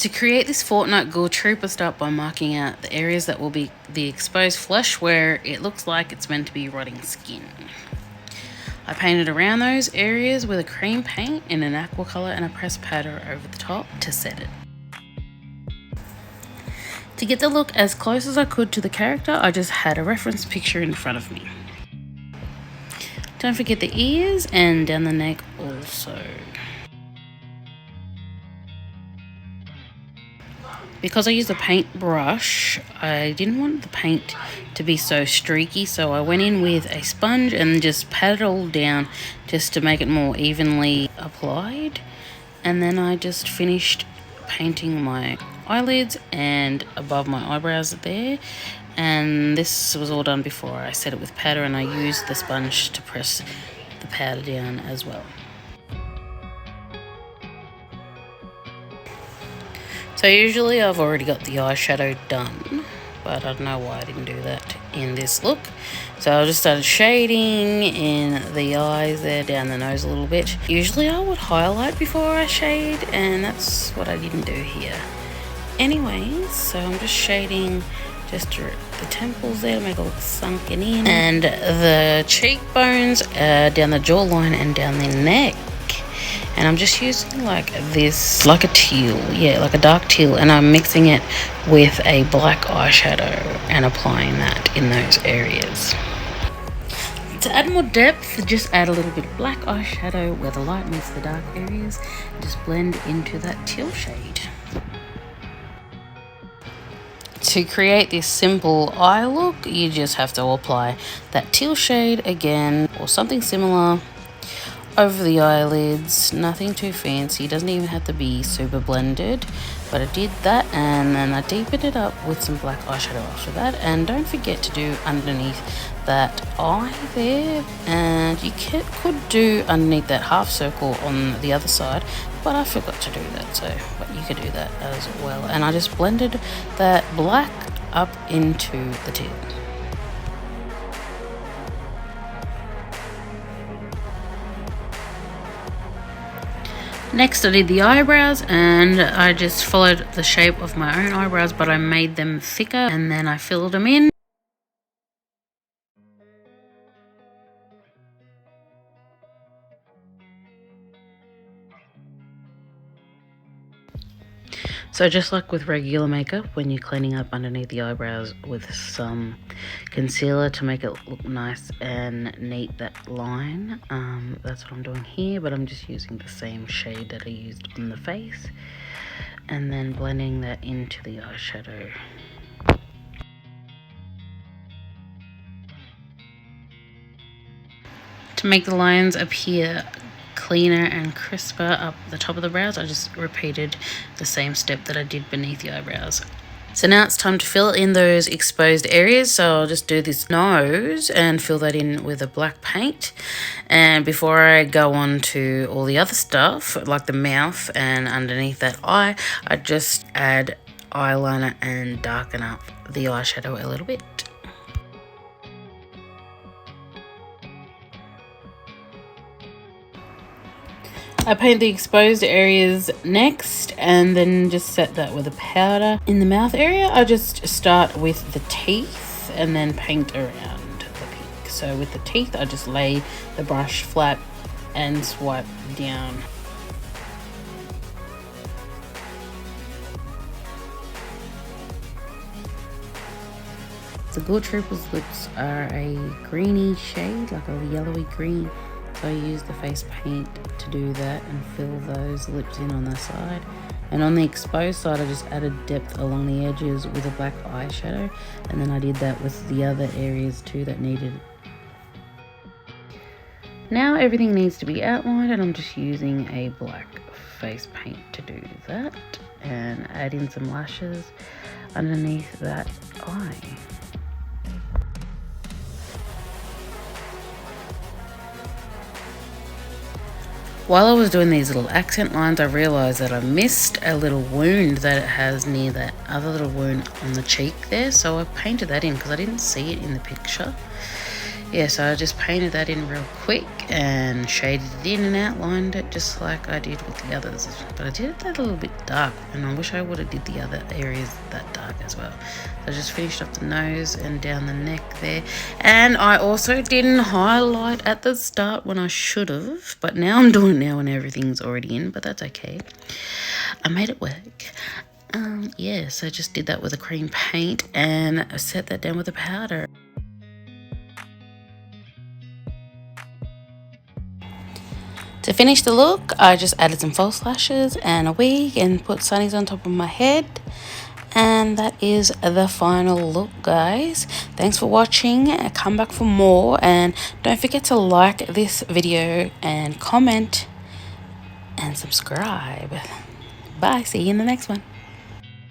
To create this Fortnite Ghoul troop, I start by marking out the areas that will be the exposed flesh where it looks like it's meant to be rotting skin. I painted around those areas with a cream paint in an aqua colour and I pressed powder over the top to set it. To get the look as close as I could to the character, I just had a reference picture in front of me. Don't forget the ears and down the neck also. Because I used a paintbrush, I didn't want the paint to be so streaky, so I went in with a sponge and just patted it all down just to make it more evenly applied. And then I just finished painting my eyelids and above my eyebrows there. And this was all done before I set it with powder, and I used the sponge to press the powder down as well. So usually I've already got the eyeshadow done, but I don't know why I didn't do that in this look. So I just started shading in the eyes there, down the nose a little bit. Usually I would highlight before I shade, and that's what I didn't do here. Anyways, so I'm just shading just the temples there to make it look sunken in, and the cheekbones, down the jawline and down the neck. And I'm just using like this, like a teal, like a dark teal, and I'm mixing it with a black eyeshadow and applying that in those areas. To add more depth, just add a little bit of black eyeshadow where the light meets the dark areas, and just blend into that teal shade. To create this simple eye look, you just have to apply that teal shade again or something similar over the eyelids. Nothing too fancy, doesn't even have to be super blended, but I did that, and then I deepened it up with some black eyeshadow after that. And don't forget to do underneath that eye there, and you could do underneath that half circle on the other side, but I forgot to do that, so but you could do that as well. And I just blended that black up into the teal. Next I did the eyebrows, and I just followed the shape of my own eyebrows, but I made them thicker, and then I filled them in. So just like with regular makeup, when you're cleaning up underneath the eyebrows with some concealer to make it look nice and neat, that line, that's what I'm doing here, but I'm just using the same shade that I used on the face, and then blending that into the eyeshadow. To make the lines appear cleaner and crisper up the top of the brows, I just repeated the same step that I did beneath the eyebrows. So now it's time to fill in those exposed areas, so I'll just do this nose and fill that in with a black paint. And before I go on to all the other stuff like the mouth and underneath that eye, I just add eyeliner and darken up the eyeshadow a little bit. I paint the exposed areas next, and then just set that with a powder. In the mouth area, I just start with the teeth and then paint around the pink. So with the teeth, I just lay the brush flat and swipe down. The Ghoul Trooper's lips are a greeny shade, like a yellowy green. So I use the face paint to do that and fill those lips in on the side. And on the exposed side, I just added depth along the edges with a black eyeshadow. And then I did that with the other areas too that needed. Now everything needs to be outlined, and I'm just using a black face paint to do that. And add in some lashes underneath that eye. While I was doing these little accent lines, I realised that I missed a little wound that it has near that other little wound on the cheek there. So I painted that in because I didn't see it in the picture. yeah, so I just painted that in real quick and shaded it in and outlined it just like I did with the others. But I did that a little bit dark, and I wish I would have did the other areas that dark as well. So I just finished off the nose and down the neck there. And I also didn't highlight at the start when I should have, but now I'm doing it now when everything's already in, but that's okay. I made it work. Yeah, so I just did that with a cream paint and set that down with a powder. To finish the look, I just added some false lashes and a wig and put sunnies on top of my head. And that is the final look, guys. Thanks for watching. Come back for more, and don't forget to like this video and comment and subscribe. Bye. See you in the next one.